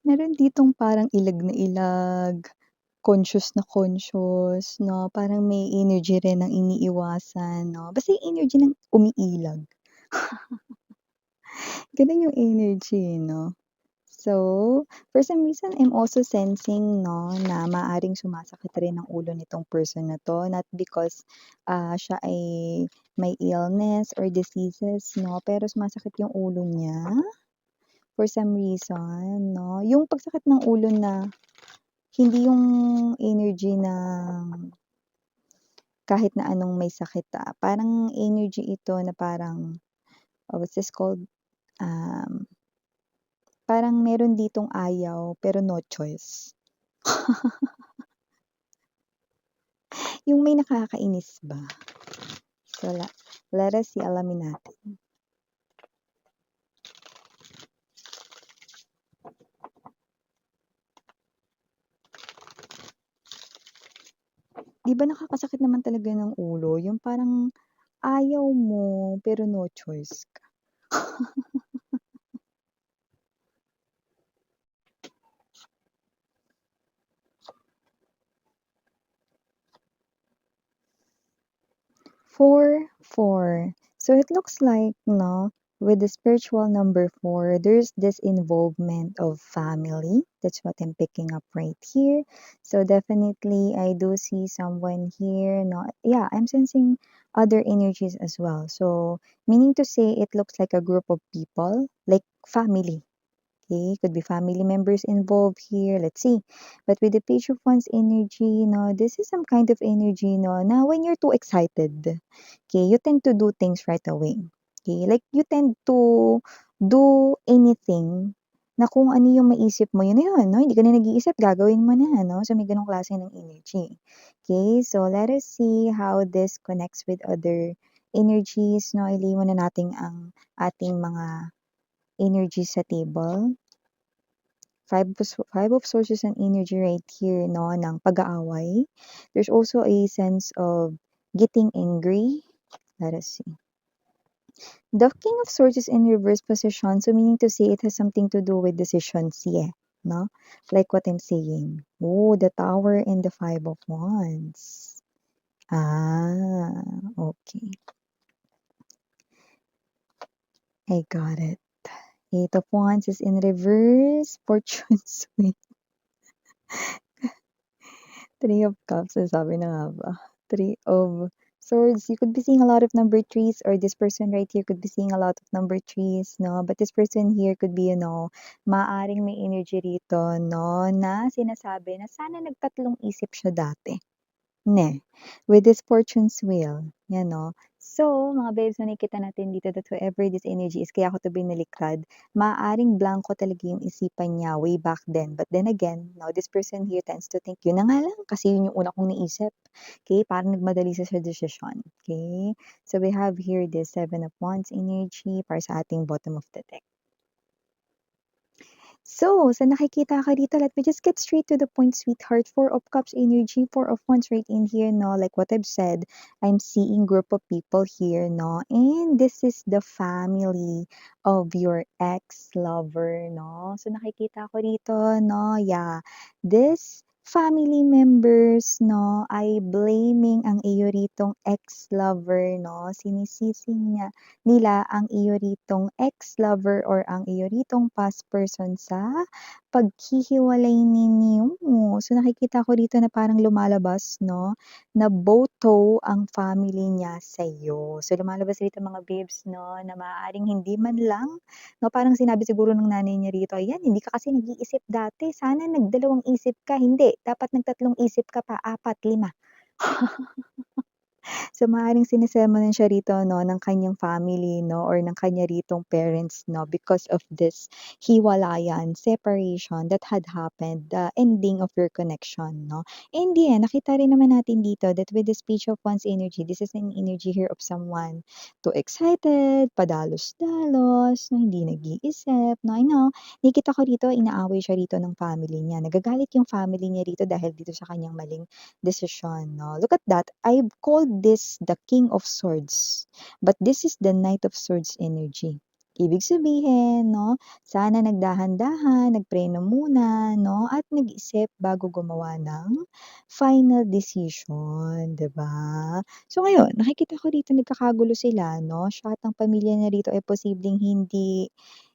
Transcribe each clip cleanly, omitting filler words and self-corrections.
Meron ditong parang ilag na ilag, conscious 'no, parang may energy rin ng iniiwasan 'no, basta yung energy ng umiilag. Gano'n yung energy 'no. So, for some reason I'm also sensing 'no, na maaaring sumasakit rin ang ulo nitong person na 'to, not because, siya ay may illness or diseases 'no, pero sumasakit yung ulo niya for some reason 'no. Yung pagsakit ng ulo na hindi yung energy ng kahit na anong may sakit, parang energy ito na parang, what's this called, um, parang meron ditong ayaw pero no choice. Yung may nakakainis ba? So, let us see, alamin natin. 'Di ba nakakasakit naman talaga ng ulo, yung parang ayaw mo pero no choice ka. 4, 4. So it looks like 'no, with the spiritual number 4, there's this involvement of family. That's what I'm picking up right here. So definitely I do see someone here 'no. Yeah, I'm sensing other energies as well. So meaning to say it looks like a group of people, like family. Okay, could be family members involved here. Let's see. But with the Page of Wands energy, no, this is some kind of energy, no, na when you're too excited, okay, you tend to do things right away. Okay, like you tend to do anything na kung ano yung maisip mo, yun na yun, no? Hindi ka na nag-iisip, gagawin mo na, no? So may ganong klase ng energy. Okay, so let us see how this connects with other energies, no? Ilay muna natin ang ating mga energies sa table. Five of Swords and energy right here 'no, ng pag-aaway. There's also a sense of getting angry. Let us see. The King of Swords is in reverse position, so meaning to say it has something to do with decisions, yeah, no? Like what I'm saying. Oh, the Tower and the Five of Wands. Ah, okay. I got it. Eight of Wands is in reverse. Fortune swing. Three of Cups, sabi na nga ba? Three of Swords, you could be seeing a lot of number threes, or this person right here could be seeing a lot of number threes, no? But this person here could be, maaring may energy rito, no, na sinasabi na sana nagtatlong isip siya dati. Ne, with this fortune's wheel, yan 'no. So, mga babes, na nakikita natin dito that whoever this energy is, kaya ko 'to binaliktad, maaaring blanko talaga yung isipan niya way back then. But then again, no, this person here tends to think, "Yun na nga lang, kasi yun yung una kong naisip." Okay, parang nagmadali siya sa desisyon, okay. So, we have here this Seven of Wands energy para sa ating bottom of the deck. So, sa nakikita ka dito, let me just get straight to the point, sweetheart. Four of Cups energy, Four of Wands right in here, no? Like what I've said, I'm seeing group of people here, no? And this is the family of your ex-lover, no? So, nakikita ko dito, no? Yeah. This family members, no, ay blaming ang iyo ritong ex-lover, no? Sinisisi niya nila ang iyo ritong ex-lover or ang iyo ritong past person sa paghihiwalay ninyo. So, nakikita ko dito na parang lumalabas 'no, na boto ang family niya sa'yo. So, lumalabas dito mga babes 'no, na maaaring hindi man lang 'no, parang sinabi siguro ng nanay niya rito, "Ayan, hindi ka kasi nag-iisip dati, sana nagdalawang isip ka, hindi, dapat nagtatlong isip ka pa, 4, 5." So, maaaring sinesermonan siya rito 'no, ng kanyang family 'no, or ng kanya ritong parents 'no, because of this hiwalayan, separation that had happened, the ending of your connection 'no. And yeah, nakita rin naman natin dito that with the Page of Wands energy, this is an energy here of someone too excited, padalos-dalos, na hindi nag-iisip 'no. I know, nakikita ko rito inaaway siya rito ng family niya, nagagalit yung family niya rito dahil dito sa kanyang maling decision, no? Look at that. I've called this the King of Swords, but this is the Knight of Swords energy. Ibig sabihin 'no, sana nagdahan-dahan, nagpreno muna 'no, at nag-isip bago gumawa ng final decision, 'di ba? So ngayon, nakikita ko dito nagkakagulo sila 'no, siya at ang pamilya niya rito ay posibleng hindi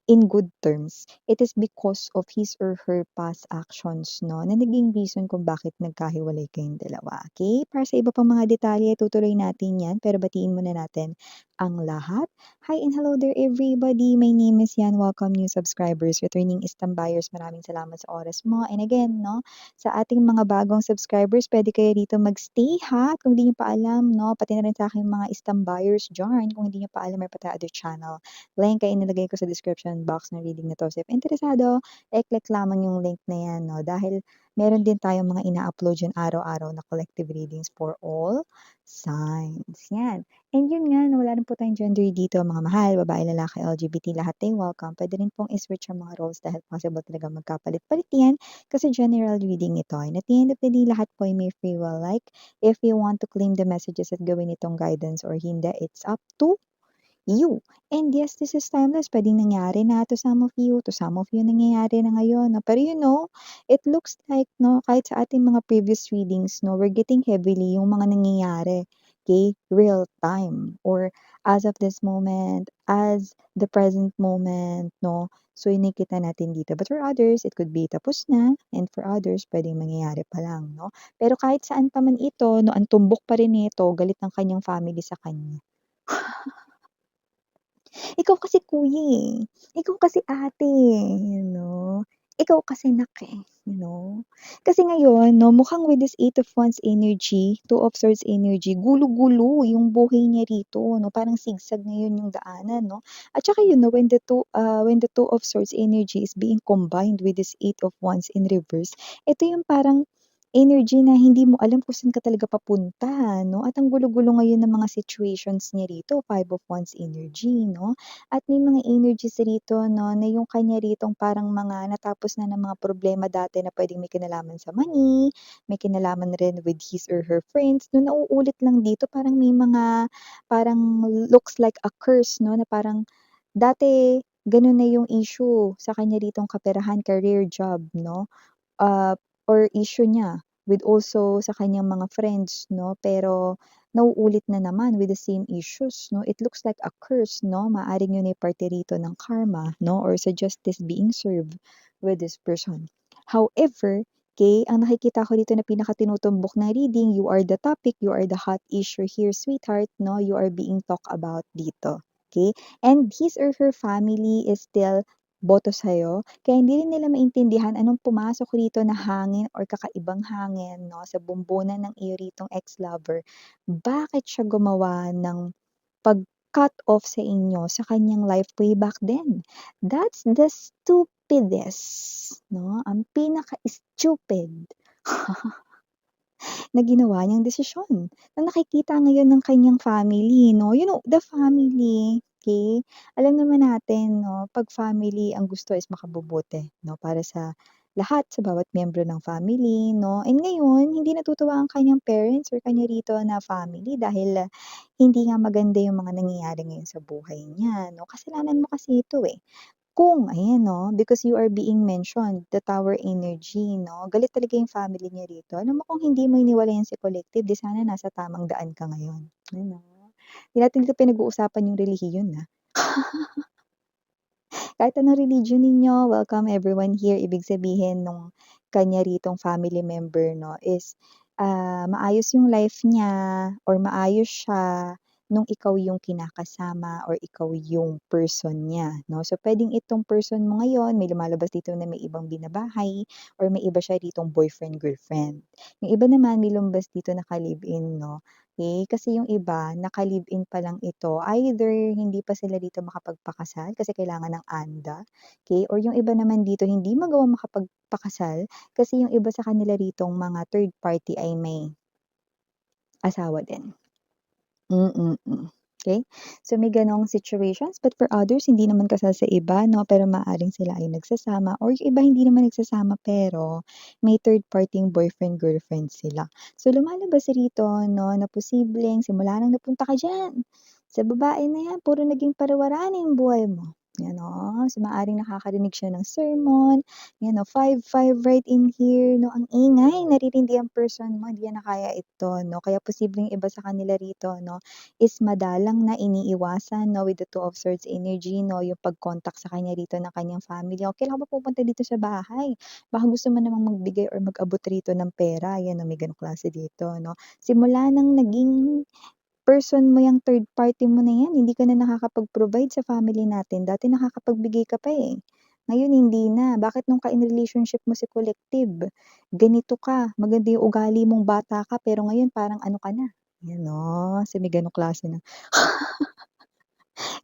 in good terms. It is because of his or her past actions 'no, na naging reason kung bakit nagkahiwalay kayong dalawa, okey? Para sa iba pang mga detalye tutuloy natin 'yan, pero batiin muna natin ang lahat. Hi and hello there everybody, my name is Yan, welcome new subscribers, returning buyers, maraming salamat sa oras mo. And again 'no, sa ating mga bagong subscribers puwede kayo dito mag-stay ha, kung di niyo pa alam 'no, pati na rin sa aking mga buyers diyan, kung hindi niyo pa alam meron pa tayong other channel. Link ay inilagay ko sa description box ng reading na 'to. So if interesado, i-click lamang yung link na 'yan 'no, dahil meron din tayong mga ina-upload diyan araw-araw na collective readings for all signs, 'yan. And yun nga 'no, wala rin po tayong gender dito mga mahal, babae, lalaki, LGBT, lahat ay welcome. Puwede rin pong i-switch ang mga roles dahil possible talagang magkapalit-palit 'yan kasi general reading ito. And at the end of the day, lahat po ay may free will. Like, if you want to claim the messages at gawin itong guidance or hindi, it's up to you. And yes, this is timeless. Puwedeng nangyari na to some of you nangyayari na ngayon 'no. Pero it looks like 'no, kahit sa ating mga previous readings 'no, we're getting heavily yung mga nangyayari, okay, real time or as of this moment, as the present moment 'no. So, yun nakikita natin dito. But for others, it could be tapos na and for others, puwedeng mangyayari pa lang 'no. Pero kahit saan pa man ito 'no, ang tumbok pa rin nito galit ang kanyang family sa kanya. Ikaw kasi kuya, eh. Ikaw kasi ate, Ikaw kasi anak, eh, you know? Kasi ngayon 'no, mukhang with this Eight of Wands energy, Two of Swords energy, gulo-gulo yung buhay niya rito 'no, parang sigsag ngayon yung daanan 'no. At saka when the Two of Swords energy is being combined with this Eight of Wands in reverse, ito yung parang energy na hindi mo alam kung saan ka talaga papunta 'no, at ang gulo-gulo ngayon ng mga situations niya rito, Five of Wands energy 'no. At may mga energies rito 'no, na yung kanya ritong parang mga natapos na ng mga problema dati na puwedeng may kinalaman sa money, may kinalaman rin with his or her friends 'no, nauulit lang dito parang may mga parang looks like a curse 'no, na parang dati gano'n na yung issue sa kanya ritong kaperahan, career, job 'no, ah, or issue niya with also sa kanyang mga friends 'no, pero nauulit na naman with the same issues 'no. It looks like a curse 'no, maaaring yun ay parte rito ng karma 'no, or sa justice being served with this person. However, okay, ang nakikita ko dito na pinakatinutumbok na reading, you are the topic, you are the hot issue here, sweetheart 'no, you are being talked about dito, okay. And his or her family is still boto sa'yo, kaya hindi rin nila maintindihan anong pumasok rito na hangin or kakaibang hangin 'no, sa bumbunan ng iyo ritong ex-lover. Bakit siya gumawa ng pag-cut off sa inyo sa kanyang life way back then? That's the stupidest 'no, ang pinaka-stupid na ginawa niyang desisyon na nakikita ngayon ng kanyang family 'no. The family, okay. Alam naman natin 'no, 'pag family ang gusto is makabubuti 'no, para sa lahat, sa bawat miyembro ng family 'no. And ngayon hindi natutuwa ang kanyang parents or kanya rito na family dahil hindi nga maganda yung mga nangyayari ngayon sa buhay niya 'no. Kasalanan mo kasi ito, eh. Kung ayan 'no, because you are being mentioned, the tower energy 'no, galit talaga yung family niya rito. Alam mo kung hindi mo iniwalayan si collective, 'di sana nasa tamang daan ka ngayon, ano. 'Di natin dito pinag-uusapan yung relihiyon, Kahit anong religion ninyo, welcome everyone here. Ibig sabihin nung kanya ritong family member 'no is, maayos yung life niya or maayos siya nung ikaw yung kinakasama or ikaw yung person niya 'no. So, puwedeng itong person mo ngayon may lumalabas dito na may ibang binabahay or may iba siya ritong boyfriend, girlfriend. Yung iba naman may lumabas dito na ka-live-in 'no. Kasi yung iba naka-live-in pa lang ito, either hindi pa sila dito makapagpakasal kasi kailangan ng ANDA, or yung iba naman dito hindi magawang makapagpakasal kasi yung iba sa kanila ritong mga third party ay may asawa din. Mm. Okey? So, may gano'ng situations, but for others hindi naman kasal sa iba 'no, pero maaaring sila ay nagsasama or yung iba hindi naman nagsasama pero may third party boyfriend, girlfriend sila. So, lumalabas rito 'no, na posibleng simula nang napunta ka diyan, sa babae na 'yan puro naging pariwara na yung buhay mo. Yan, oh. So, maaaring nakakarinig siya ng sermon, yan, oh, 5-5 right in here 'no, ang ingay, naririndi ang person mo, hindi niya na kaya ito 'no. Kaya posibleng iba sa kanila rito 'no, is madalang na iniiwasan 'no, with the Two of Swords energy 'no, yung pag-contact sa kanya rito ng kanyang family. O kailan ka ba pupunta dito sa bahay? Baka gusto mo namang magbigay or mag-abot rito ng pera, yan 'no, may gano'ng klase dito 'no. Simula ng naging person mo yang third party mo na yan, hindi ka na nakakapag-provide sa family natin. Dati nakakapagbigay ka pa, eh. Ngayon hindi na. Bakit nung ka in relationship mo si collective, ganito ka, maganda yung ugali mong bata ka, pero ngayon parang ano ka na, yan 'no, kasi may gano'ng klase na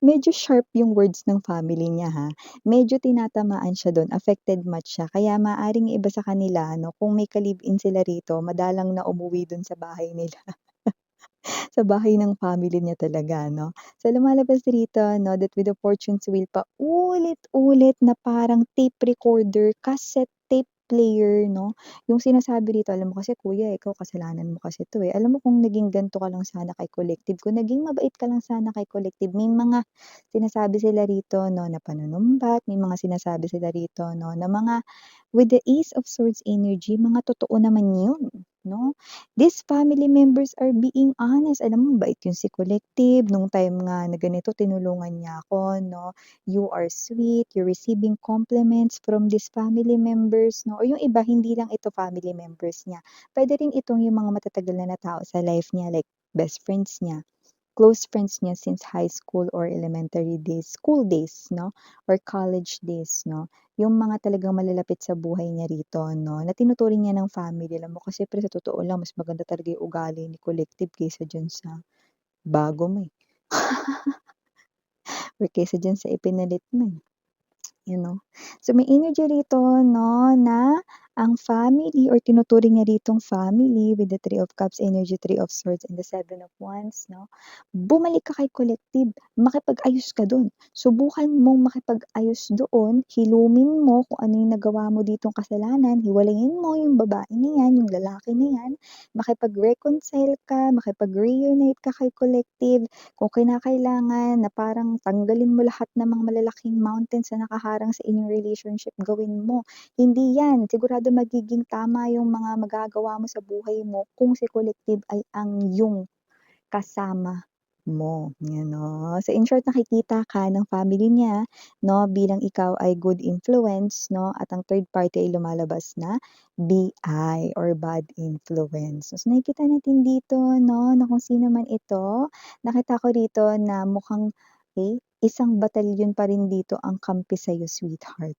medyo sharp yung words ng family niya, ha. Medyo tinatamaan siya dun, affected match siya. Kaya maaaring yung iba sa kanila 'no, kung may ka-live-in sila rito, madalang na umuwi dun sa bahay nila. Sa bahay ng family niya talaga 'no. So lumalabas rito 'no that with the fortune's wheel paulit-ulit na parang tape recorder, cassette tape player 'no. Yung sinasabi rito, alam mo kasi kuya ikaw kasalanan mo kasi 'to, eh. Alam mo kung naging gan'to ka lang sana kay collective, kung naging mabait ka lang sana kay collective, may mga sinasabi sila rito 'no na panunumbat, may mga sinasabi sila rito 'no na mga with the Ace of Swords energy, mga totoo naman yun 'no. These family members are being honest. Alam mo mabait yun si collective, nung time nga na ganito tinulungan niya ako 'no. You are sweet, you're receiving compliments from these family members 'no, or yung iba hindi lang ito family members niya. Puwede rin itong yung mga matatagal na tao sa life niya like best friends niya, close friends niya since high school or elementary days, school days 'no, or college days 'no. Yung mga talagang malalapit sa buhay niya rito 'no, na tinuturing niya ng family. Alam mo kasi siyempre sa totoo lang mas maganda talaga yung ugali ni collective kaysa diyan sa bago mo, eh, or kaysa diyan sa ipinalit mo, eh. You know? So, may energy rito 'no, na ang family or tinuturing niya ritong family with the Three of Cups energy, Three of Swords, and the Seven of Wands 'no, bumalik ka kay collective, makipag-ayos ka dun. Subukan mong makipag-ayos doon, hilumin mo kung ano yung nagawa mo ditong kasalanan, hiwalayin mo yung babae na yan, yung lalaki na yan, makipag-reconcile ka, makipag-reunite ka kay collective. Kung kinakailangan na parang tanggalin mo lahat ng mga malalaking mountains na nakaharang sa inyong relationship, gawin mo. Hindi yan, sigurado magiging tama yung mga magagawa mo sa buhay mo kung si collective ay ang iyong kasama mo, you know. So in short, nakikita ka ng family niya 'no, bilang ikaw ay good influence 'no, at ang third party ay lumalabas na BI or bad influence. So nakikita natin dito 'no, na kung sino man ito, nakita ko rito na mukhang, isang batalyon pa rin dito ang kampi sa'yo, sweetheart.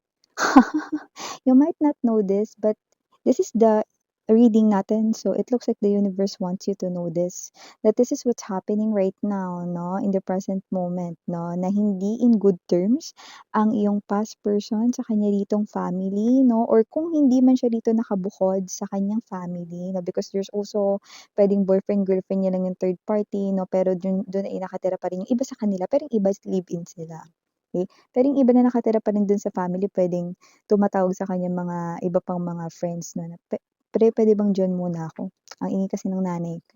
You might not know this, but this is the reading natin. So it looks like the universe wants you to know this, that this is what's happening right now, no, in the present moment, no, na hindi in good terms ang iyong past person sa kanya ditong family, no, or kung hindi man siya dito nakabukod sa kanyang family, no, because there's also pwedeng boyfriend, girlfriend niya lang yung third party, no, pero dun ay nakatira pa rin yung iba sa kanila, pero yung iba live-in sila. Okay? Pero yung iba na nakatira pa rin dun sa family, pwedeng tumatawag sa kanyang mga iba pang mga friends 'no, na, "Pre, puwede bang diyan muna ako? Ang ingay kasi ng nanay ko."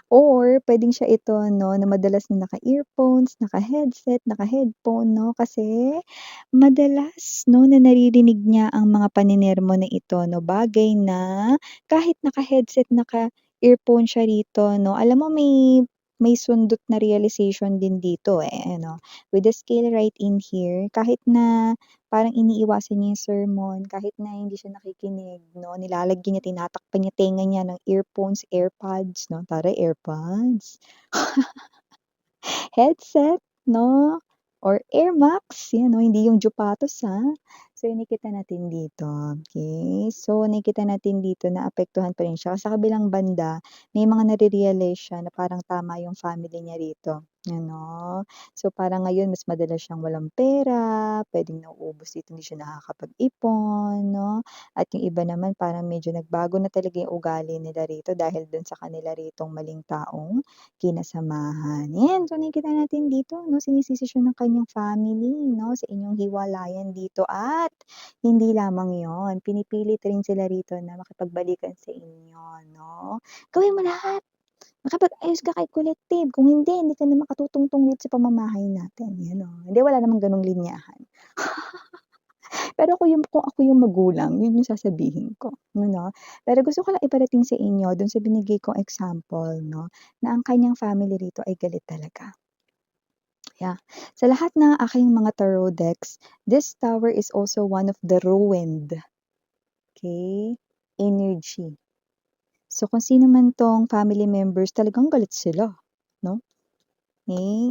Or puwedeng siya ito 'no, na madalas na naka-earphones, naka-headset, naka-headphone 'no, kasi madalas 'no, na naririnig niya ang mga paninermo na ito 'no, bagay na kahit naka-headset, naka-earphone siya rito 'no, alam mo may sundot na realization din dito, eh, ano. With the scale right in here, kahit na parang iniiwasan niya yung sermon, kahit na hindi siya nakikinig 'no, nilalagyan niya, tinatakpan niya tenga niya ng earphones, AirPods 'no, taray AirPods, headset 'no, or Air Max, 'yan 'no, hindi yung Jupatos, So, yung nakikita natin dito, okey. So, nakikita natin dito na apektuhan pa rin siya. Sa kabilang banda, may mga nare-realize siya na parang tama yung family niya rito, ano. So, parang ngayon mas madalas siyang walang pera, puwedeng nauubos dito, hindi siya nakakapag-ipon 'no, at yung iba naman parang medyo nagbago na talaga yung ugali nila rito dahil dun sa kanila ritong maling taong kinasamahan. 'Yan, so nakikita natin dito 'no, sinisisi siya ng kanyang family 'no, sa inyong hiwalayan dito at hindi lamang 'yon, pinipilit rin sila rito na makipagbalikan sa inyo 'no. Gawin mo lahat, Makipag-ayos ka kay collective, kung hindi, hindi ka na makatutungtong dito sa pamamahay natin, gano'n. Hindi, wala namang gano'ng linyahan. Pero kung ako yung magulang, yun yung sasabihin ko, ano. Pero gusto ko lang iparating sa inyo dun sa binigay kong example 'no, na ang kanyang family rito ay galit talaga. Yeah. Sa lahat ng aking mga tarot decks, this tower is also one of the ruined, okay, energy. So, kung sino man 'tong family members talagang galit sila, 'no?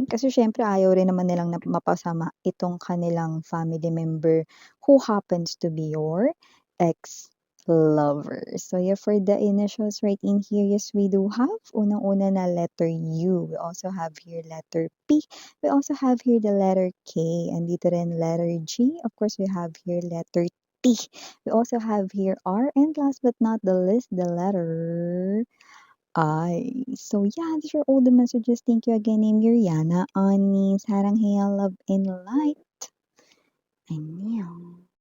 Kasi siyempre ayaw rin naman nilang na mapasama itong kanilang family member who happens to be your ex-lover. So, yeah, for the initials right in here, yes, we do have unang-una na letter U. We also have here letter P. We also have here the letter K. And dito rin letter G. Of course, we have here letter T. We also have here R. And last but not the least, the letter So yeah, these are all the messages. Thank you again, name Yuriana on Sarang Hail Love and Light. I know.